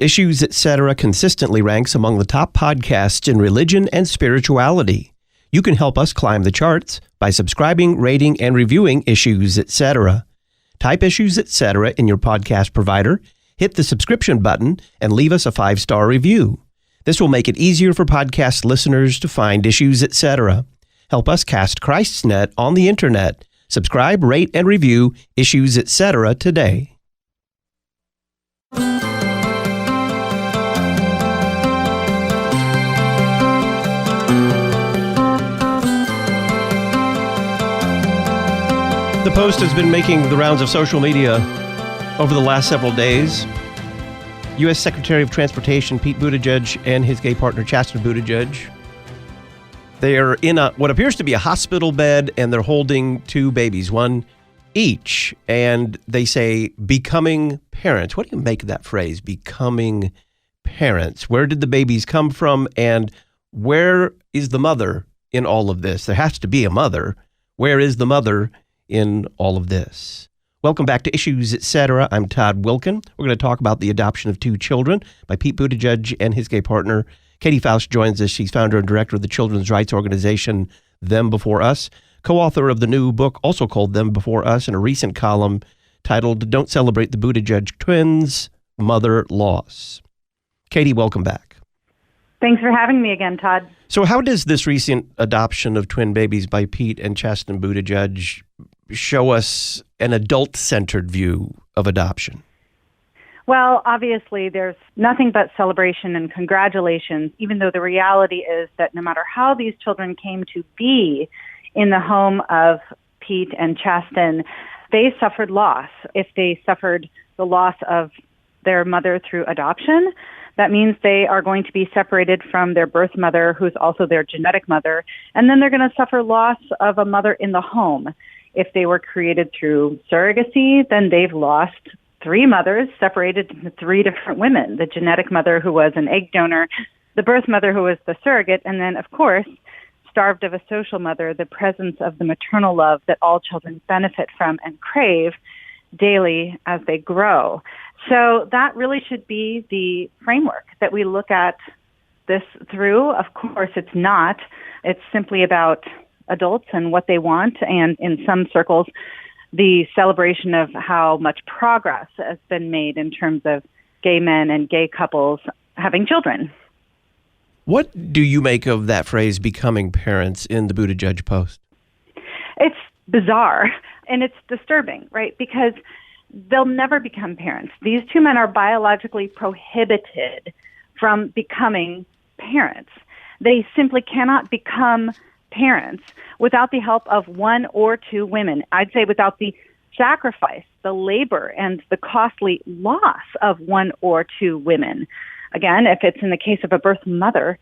Issues, Etc. consistently ranks among the top podcasts in religion and spirituality. You can help us climb the charts by subscribing, rating, and reviewing Issues, Etc. Type Issues, Etc. in your podcast provider, hit the subscription button, and leave us a 5-star review. This will make it easier for podcast listeners to find Issues, Etc. Help us cast Christ's net on the internet. Subscribe, rate, and review Issues, Etc. today. The post has been making the rounds of social media over the last several days. U.S. Secretary of Transportation Pete Buttigieg and his gay partner Chasten Buttigieg, they are in what appears to be a hospital bed, and they're holding two babies, one each, and they say becoming parents. What do you make of that phrase, becoming parents? Where did the babies come from, and where is the mother in all of this? There has to be a mother. Where is the mother in all of this? Welcome back to Issues, Etc. I'm Todd Wilkin. We're going to talk about the adoption of two children by Pete Buttigieg and his gay partner. Katy Faust joins us. She's founder and director of the children's rights organization Them Before Us, co-author of the new book, also called Them Before Us, and a recent column titled Don't Celebrate the Buttigieg Twins, Mother Loss. Katy, welcome back. Thanks for having me again, Todd. So how does this recent adoption of twin babies by Pete and Chasten Buttigieg show us an adult-centered view of adoption? Well, obviously, there's nothing but celebration and congratulations, even though the reality is that no matter how these children came to be in the home of Pete and Chasten, they suffered loss. If they suffered the loss of their mother through adoption, that means they are going to be separated from their birth mother, who's also their genetic mother, and then they're going to suffer loss of a mother in the home. If they were created through surrogacy, then they've lost three mothers separated into three different women: the genetic mother who was an egg donor, the birth mother who was the surrogate, and then, of course, starved of a social mother, the presence of the maternal love that all children benefit from and crave daily as they grow. So that really should be the framework that we look at this through. Of course, it's not. It's simply about adults and what they want, and in some circles, the celebration of how much progress has been made in terms of gay men and gay couples having children. What do you make of that phrase, becoming parents, in the Buttigieg post? It's bizarre, and it's disturbing, right? Because they'll never become parents. These two men are biologically prohibited from becoming parents. They simply cannot become parents without the help of one or two women. I'd say without the sacrifice, the labor, and the costly loss of one or two women. Again, if it's in the case of a birth mother,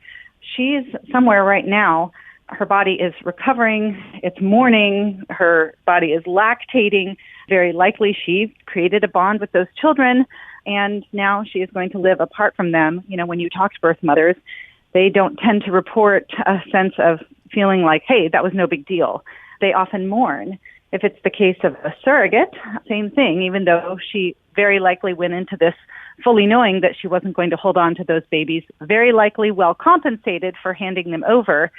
she's somewhere right now. Her body is recovering, it's mourning, her body is lactating. Very likely she created a bond with those children, and now she is going to live apart from them. You know, when you talk to birth mothers, they don't tend to report a sense of feeling like, hey, that was no big deal. They often mourn. If it's the case of a surrogate, same thing, even though she very likely went into this fully knowing that she wasn't going to hold on to those babies, very likely well compensated for handing them over.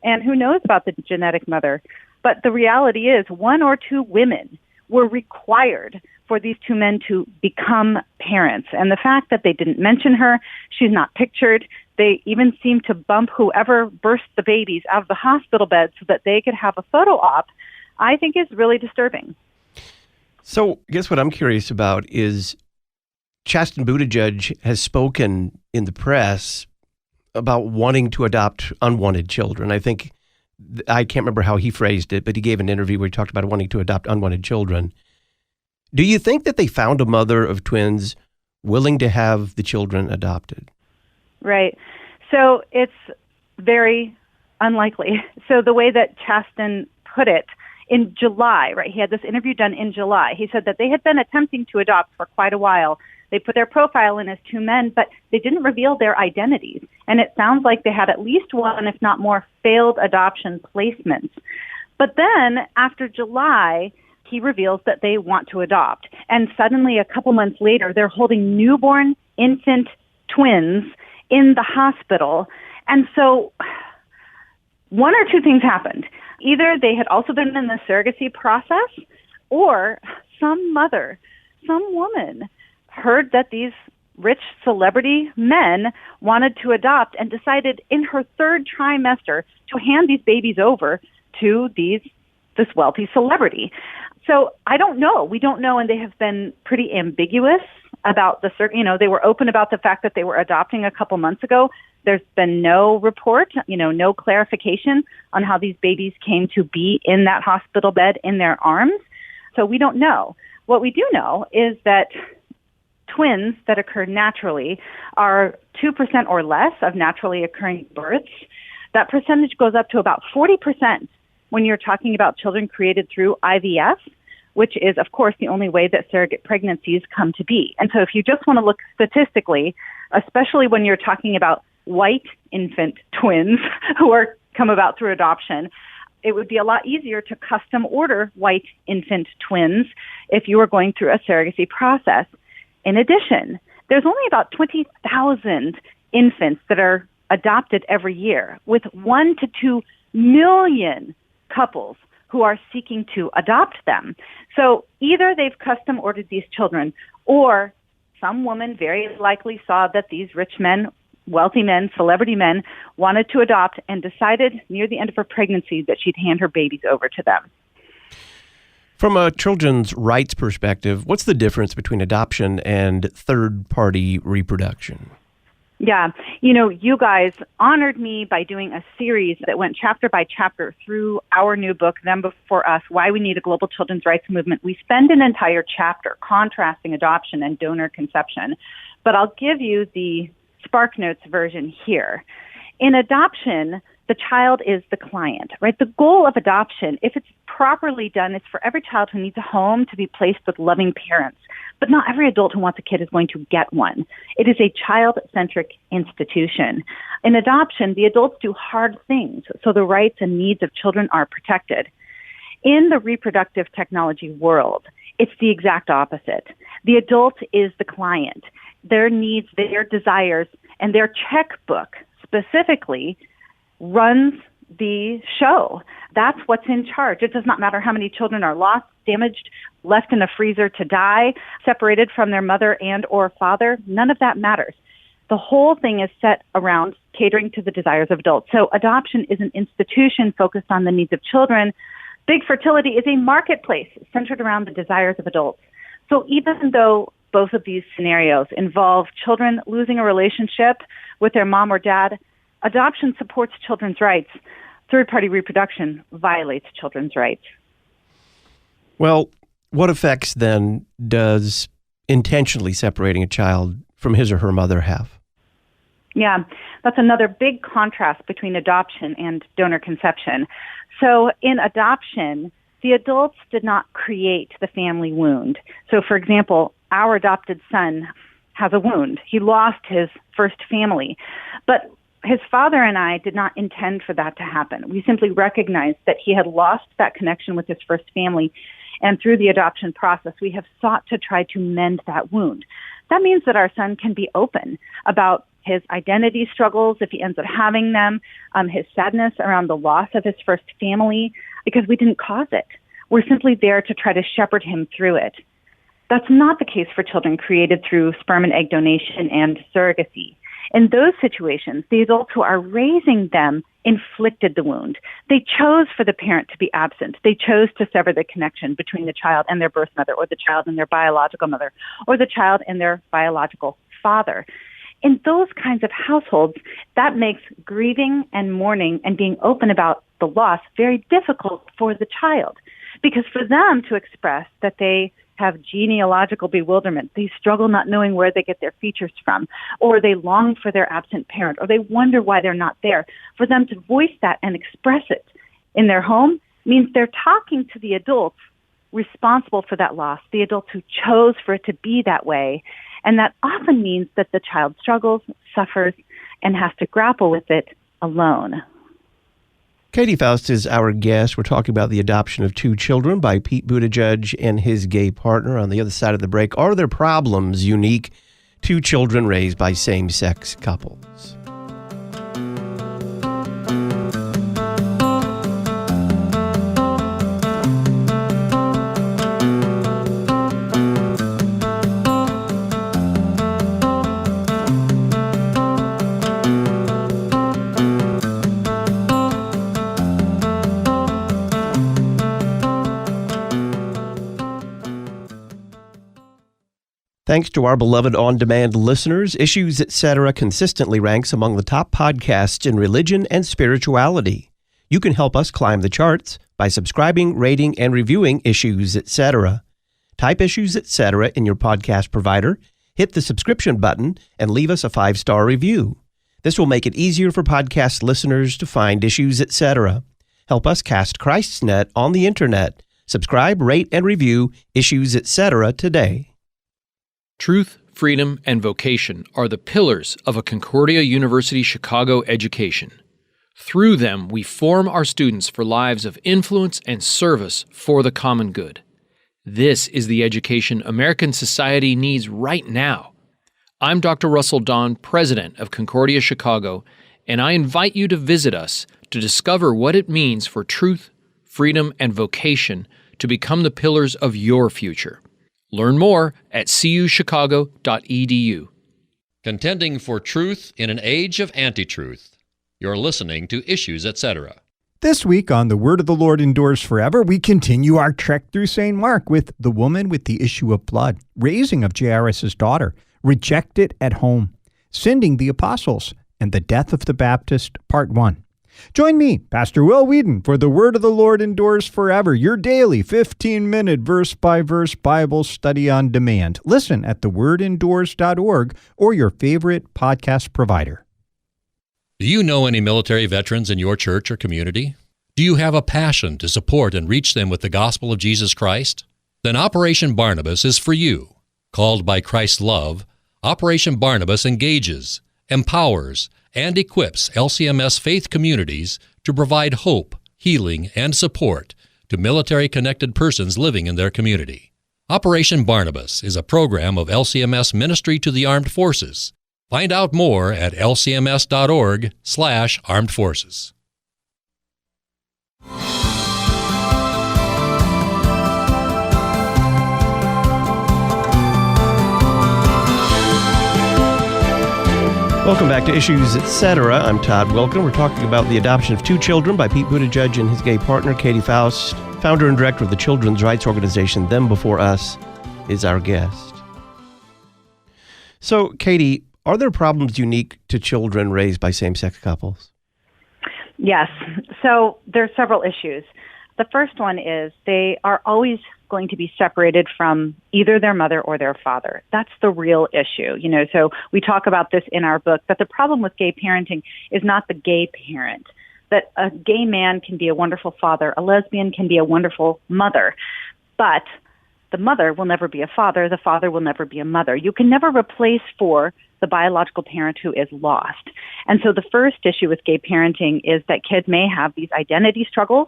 And who knows about the genetic mother? But the reality is one or two women were required for these two men to become parents. And the fact that they didn't mention her, she's not pictured. They even seem to bump whoever birthed the babies out of the hospital bed so that they could have a photo op, I think is really disturbing. So I guess what I'm curious about is Chasten Buttigieg has spoken in the press about wanting to adopt unwanted children. I think, I can't remember how he phrased it, but he gave an interview where he talked about wanting to adopt unwanted children. Do you think that they found a mother of twins willing to have the children adopted? Right. So it's very unlikely. So the way that Chasten put it, in July, right, he had this interview done in July. He said that they had been attempting to adopt for quite a while. They put their profile in as two men, but they didn't reveal their identities. And it sounds like they had at least one, if not more, failed adoption placements. But then after July, he reveals that they want to adopt. And suddenly, a couple months later, they're holding newborn infant twins in the hospital. And so one or two things happened. Either they had also been in the surrogacy process, or some mother, some woman heard that these rich celebrity men wanted to adopt and decided in her third trimester to hand these babies over to this wealthy celebrity. So I don't know. We don't know, and they have been pretty ambiguous about they were open about the fact that they were adopting a couple months ago. There's been no report, no clarification on how these babies came to be in that hospital bed in their arms. So we don't know. What we do know is that twins that occur naturally are 2% or less of naturally occurring births. That percentage goes up to about 40% when you're talking about children created through IVF, which is, of course, the only way that surrogate pregnancies come to be. And so if you just want to look statistically, especially when you're talking about white infant twins who are come about through adoption, it would be a lot easier to custom order white infant twins if you were going through a surrogacy process. In addition, there's only about 20,000 infants that are adopted every year, with 1 to 2 million couples who are seeking to adopt them. So either they've custom ordered these children, or some woman very likely saw that these rich men, wealthy men, celebrity men wanted to adopt and decided near the end of her pregnancy that she'd hand her babies over to them. From a children's rights perspective, what's the difference between adoption and third-party reproduction? Yeah. You guys honored me by doing a series that went chapter by chapter through our new book, Them Before Us, Why We Need a Global Children's Rights Movement. We spend an entire chapter contrasting adoption and donor conception, but I'll give you the SparkNotes version here. In adoption, the child is the client, right? The goal of adoption, if it's properly done, is for every child who needs a home to be placed with loving parents. But not every adult who wants a kid is going to get one. It is a child-centric institution. In adoption, the adults do hard things, so the rights and needs of children are protected. In the reproductive technology world, it's the exact opposite. The adult is the client. Their needs, their desires, and their checkbook specifically runs the show. That's what's in charge. It does not matter how many children are lost, damaged, left in a freezer to die, separated from their mother and or father. None of that matters. The whole thing is set around catering to the desires of adults. So adoption is an institution focused on the needs of children. Big fertility is a marketplace centered around the desires of adults. So even though both of these scenarios involve children losing a relationship with their mom or dad, adoption supports children's rights. Third-party reproduction violates children's rights. Well, what effects then does intentionally separating a child from his or her mother have? Yeah, that's another big contrast between adoption and donor conception. So in adoption, the adults did not create the family wound. So for example, our adopted son has a wound. He lost his first family. But his father and I did not intend for that to happen. We simply recognized that he had lost that connection with his first family. And through the adoption process, we have sought to try to mend that wound. That means that our son can be open about his identity struggles, if he ends up having them, his sadness around the loss of his first family, because we didn't cause it. We're simply there to try to shepherd him through it. That's not the case for children created through sperm and egg donation and surrogacy. In those situations, the adults who are raising them inflicted the wound. They chose for the parent to be absent. They chose to sever the connection between the child and their birth mother, or the child and their biological mother, or the child and their biological father. In those kinds of households, that makes grieving and mourning and being open about the loss very difficult for the child. Because for them to express that they have genealogical bewilderment, they struggle not knowing where they get their features from, or they long for their absent parent, or they wonder why they're not there. For them to voice that and express it in their home means they're talking to the adults responsible for that loss, the adults who chose for it to be that way. And that often means that the child struggles, suffers, and has to grapple with it alone. Katy Faust is our guest. We're talking about the adoption of 2 children by Pete Buttigieg and his gay partner. On the other side of the break, are there problems unique two children raised by same-sex couples. Thanks to our beloved on-demand listeners, Issues Etc. consistently ranks among the top podcasts in religion and spirituality. You can help us climb the charts by subscribing, rating, and reviewing Issues Etc. Type Issues Etc. in your podcast provider, hit the subscription button, and leave us a 5-star review. This will make it easier for podcast listeners to find Issues Etc. Help us cast Christ's net on the internet. Subscribe, rate, and review Issues Etc. today. Truth, freedom, and vocation are the pillars of a Concordia University Chicago education. Through them, we form our students for lives of influence and service for the common good. This is the education American society needs right now. I'm Dr. Russell Don, president of Concordia Chicago, and I invite you to visit us to discover what it means for truth, freedom, and vocation to become the pillars of your future. Learn more at cuchicago.edu. Contending for truth in an age of anti-truth. You're listening to Issues Etc. This week on The Word of the Lord Endures Forever, we continue our trek through St. Mark with the woman with the issue of blood, raising of Jairus' daughter, rejected at home, sending the apostles, and the death of the Baptist, Part 1. Join me, Pastor Will Whedon, for The Word of the Lord Endures Forever, your daily 15-minute verse-by-verse Bible study on demand. Listen at thewordendures.org or your favorite podcast provider. Do you know any military veterans in your church or community? Do you have a passion to support and reach them with the gospel of Jesus Christ? Then Operation Barnabas is for you. Called by Christ's love, Operation Barnabas engages, empowers, and equips LCMS faith communities to provide hope, healing, and support to military-connected persons living in their community. Operation Barnabas is a program of LCMS Ministry to the Armed Forces. Find out more at lcms.org/armed forces. Welcome back to Issues Etc. I'm Todd Wilkin. We're talking about the adoption of two children by Pete Buttigieg and his gay partner, Katy Faust. Founder and director of the children's rights organization Them Before Us is our guest. So, Katy, are there problems unique to children raised by same-sex couples? Yes. So there are several issues. The first one is they are always going to be separated from either their mother or their father. That's the real issue. So we talk about this in our book, but the problem with gay parenting is not the gay parent. That a gay man can be a wonderful father, a lesbian can be a wonderful mother, but the mother will never be a father, the father will never be a mother. You can never replace for the biological parent who is lost. And so the first issue with gay parenting is that kids may have these identity struggles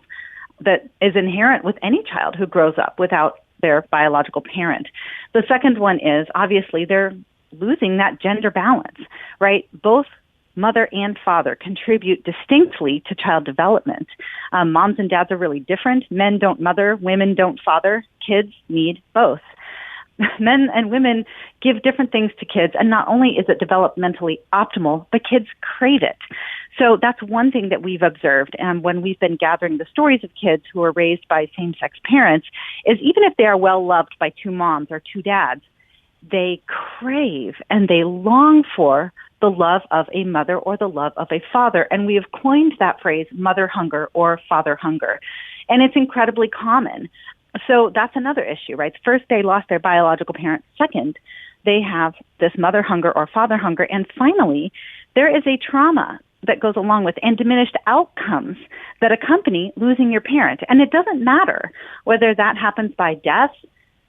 that is inherent with any child who grows up without their biological parent. The second one is, obviously, they're losing that gender balance, right? Both mother and father contribute distinctly to child development. Moms and dads are really different. Men don't mother, women don't father. Kids need both. Men and women give different things to kids, and not only is it developmentally optimal, but kids crave it. So that's one thing that we've observed, and when we've been gathering the stories of kids who are raised by same-sex parents, is even if they are well-loved by two moms or two dads, they crave and they long for the love of a mother or the love of a father. And we have coined that phrase mother hunger or father hunger. And it's incredibly common. So that's another issue, right? First, they lost their biological parent. Second, they have this mother hunger or father hunger. And finally, there is a trauma that goes along with and diminished outcomes that accompany losing your parent. And it doesn't matter whether that happens by death,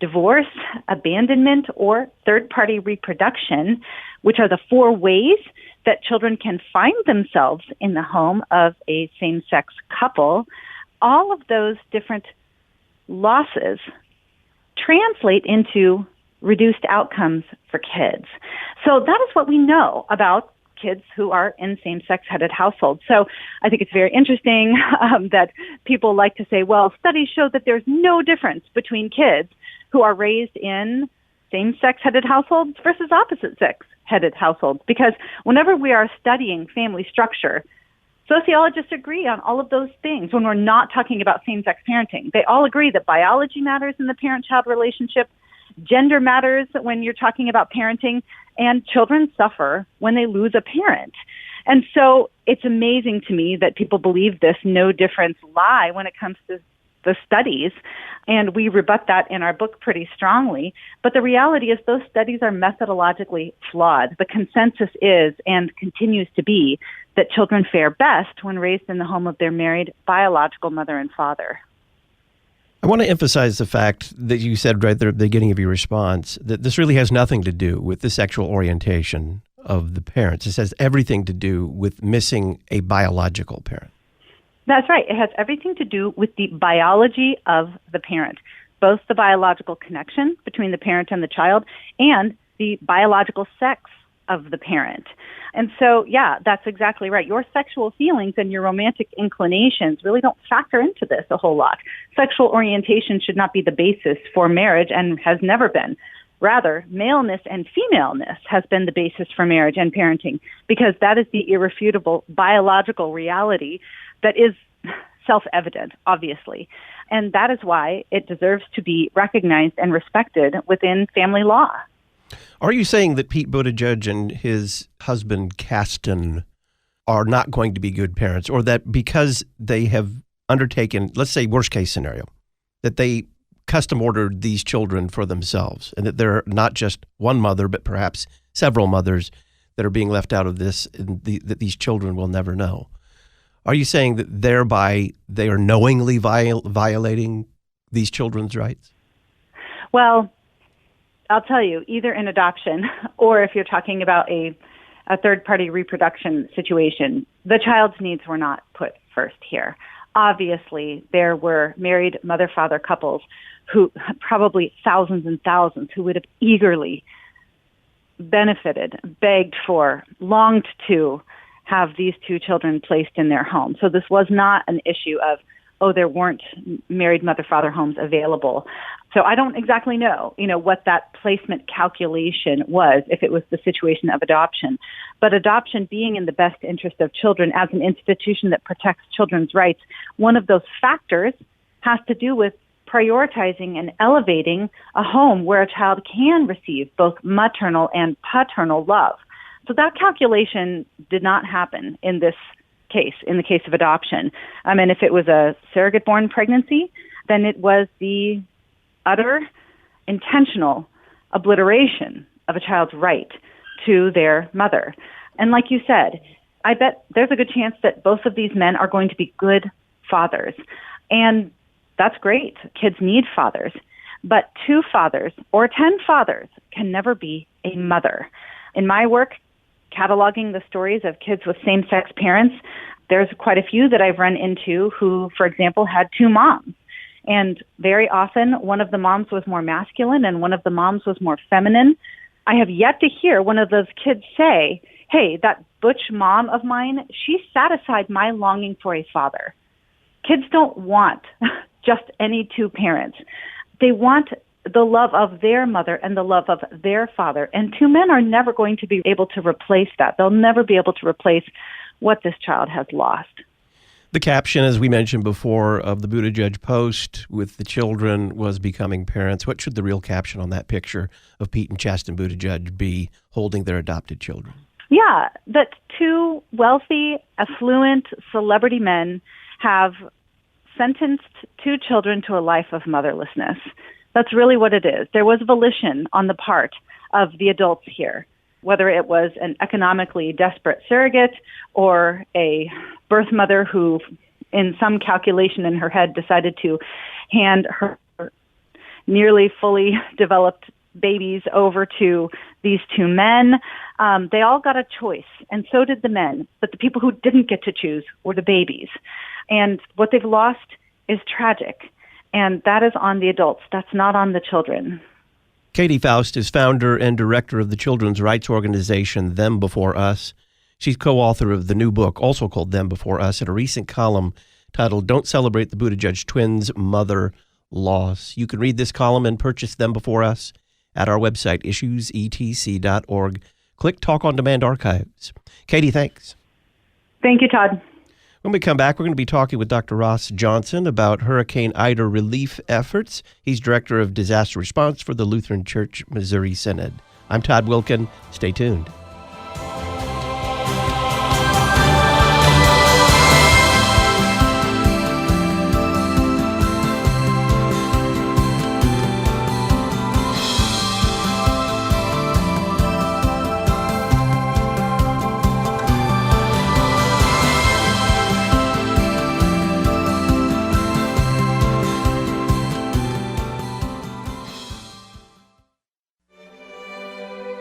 divorce, abandonment, or third-party reproduction, which are the four ways that children can find themselves in the home of a same-sex couple. All of those different losses translate into reduced outcomes for kids. So that is what we know about kids who are in same-sex headed households. So I think it's very interesting that people like to say, well, studies show that there's no difference between kids who are raised in same-sex headed households versus opposite-sex headed households. Because whenever we are studying family structure, sociologists agree on all of those things when we're not talking about same-sex parenting. They all agree that biology matters in the parent-child relationship, gender matters when you're talking about parenting, and children suffer when they lose a parent. And so it's amazing to me that people believe this no difference lie when it comes to the studies, and we rebut that in our book pretty strongly. But the reality is those studies are methodologically flawed. The consensus is and continues to be that children fare best when raised in the home of their married biological mother and father. I want to emphasize the fact that you said right there at the beginning of your response that this really has nothing to do with the sexual orientation of the parents. This has everything to do with missing a biological parent. That's right. It has everything to do with the biology of the parent, both the biological connection between the parent and the child and the biological sex of the parent. And so, yeah, that's exactly right. Your sexual feelings and your romantic inclinations really don't factor into this a whole lot. Sexual orientation should not be the basis for marriage and has never been. Rather, maleness and femaleness has been the basis for marriage and parenting because that is the irrefutable biological reality that is self-evident, obviously. And that is why it deserves to be recognized and respected within family law. Are you saying that Pete Buttigieg and his husband, Chasten, are not going to be good parents, or that because they have undertaken, let's say worst case scenario, that they custom ordered these children for themselves and that they're not just one mother, but perhaps several mothers that are being left out of this and that these children will never know? Are you saying that thereby they are knowingly violating these children's rights? Well, I'll tell you, either in adoption or if you're talking about a third-party reproduction situation, the child's needs were not put first here. Obviously, there were married mother-father couples who, probably thousands and thousands, who would have eagerly benefited, begged for, longed to have these two children placed in their home. So this was not an issue of, oh, there weren't married mother-father homes available. So I don't exactly know, what that placement calculation was, if it was the situation of adoption. But adoption being in the best interest of children as an institution that protects children's rights, one of those factors has to do with prioritizing and elevating a home where a child can receive both maternal and paternal love. So that calculation did not happen in this case, in the case of adoption. And if it was a surrogate-born pregnancy, then it was the utter intentional obliteration of a child's right to their mother. And like you said, I bet there's a good chance that both of these men are going to be good fathers. And that's great. Kids need fathers. But 2 fathers or 10 fathers can never be a mother. In my work, cataloging the stories of kids with same-sex parents, there's quite a few that I've run into who, for example, had 2 moms. And very often, one of the moms was more masculine and one of the moms was more feminine. I have yet to hear one of those kids say, hey, that butch mom of mine, she satisfied my longing for a father. Kids don't want just any 2 parents. They want the love of their mother and the love of their father. And 2 men are never going to be able to replace that. They'll never be able to replace what this child has lost. The caption, as we mentioned before, of the Buttigieg post with the children was becoming parents. What should the real caption on that picture of Pete and Chasten Buttigieg be holding their adopted children? Yeah, that 2 wealthy, affluent celebrity men have sentenced 2 children to a life of motherlessness. That's really what it is. There was volition on the part of the adults here, whether it was an economically desperate surrogate or a birth mother who, in some calculation in her head, decided to hand her nearly fully developed babies over to these 2 men. They all got a choice, and so did the men. But the people who didn't get to choose were the babies. And what they've lost is tragic. And that is on the adults. That's not on the children. Katy Faust is founder and director of the children's rights organization Them Before Us. She's co-author of the new book, also called Them Before Us, in a recent column titled Don't Celebrate the Buttigieg Twins' Mother Loss. You can read this column and purchase Them Before Us at our website, issuesetc.org. Click Talk on Demand Archives. Katy, thanks. Thank you, Todd. When we come back, we're going to be talking with Dr. Ross Johnson about Hurricane Ida relief efforts. He's Director of Disaster Response for the Lutheran Church Missouri Synod. I'm Todd Wilkin. Stay tuned.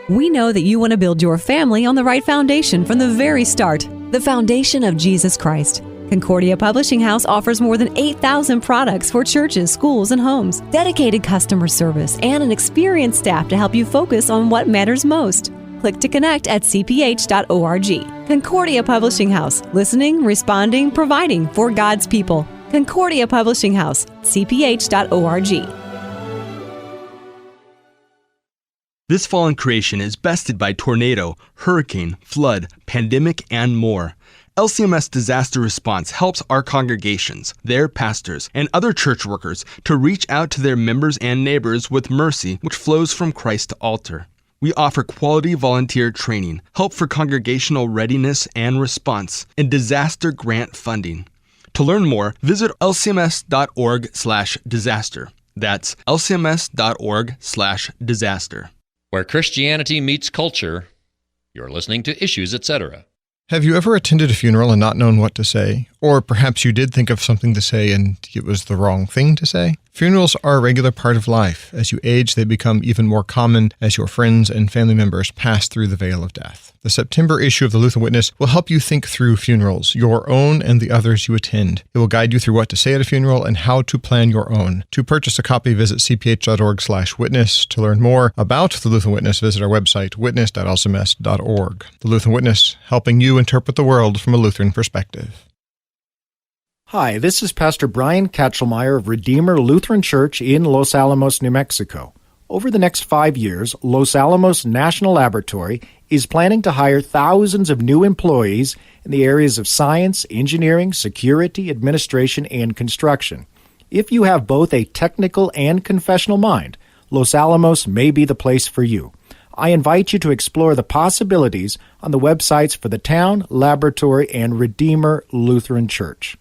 We know that you want to build your family on the right foundation from the very start, the foundation of Jesus Christ. Concordia Publishing House offers more than 8,000 products for churches, schools, and homes, dedicated customer service, and an experienced staff to help you focus on what matters most. Click to connect at cph.org. Concordia Publishing House, listening, responding, providing for God's people. Concordia Publishing House, cph.org. This fallen creation is bested by tornado, hurricane, flood, pandemic, and more. LCMS Disaster Response helps our congregations, their pastors, and other church workers to reach out to their members and neighbors with mercy which flows from Christ to altar. We offer quality volunteer training, help for congregational readiness and response, and disaster grant funding. To learn more, visit lcms.org/disaster. That's lcms.org/disaster. Where Christianity meets culture, you're listening to Issues, Etc. Have you ever attended a funeral and not known what to say? Or perhaps you did think of something to say and it was the wrong thing to say? Funerals are a regular part of life. As you age, they become even more common as your friends and family members pass through the veil of death. The September issue of the Lutheran Witness will help you think through funerals, your own and the others you attend. It will guide you through what to say at a funeral and how to plan your own. To purchase a copy, visit cph.org/witness. To learn more about the Lutheran Witness, visit our website, witness.lcms.org. The Lutheran Witness, helping you interpret the world from a Lutheran perspective. Hi, this is Pastor Brian Katchelmeyer of Redeemer Lutheran Church in Los Alamos, New Mexico. Over the next 5 years, Los Alamos National Laboratory is planning to hire thousands of new employees in the areas of science, engineering, security, administration, and construction. If you have both a technical and confessional mind, Los Alamos may be the place for you. I invite you to explore the possibilities on the websites for the town, laboratory, and Redeemer Lutheran Church.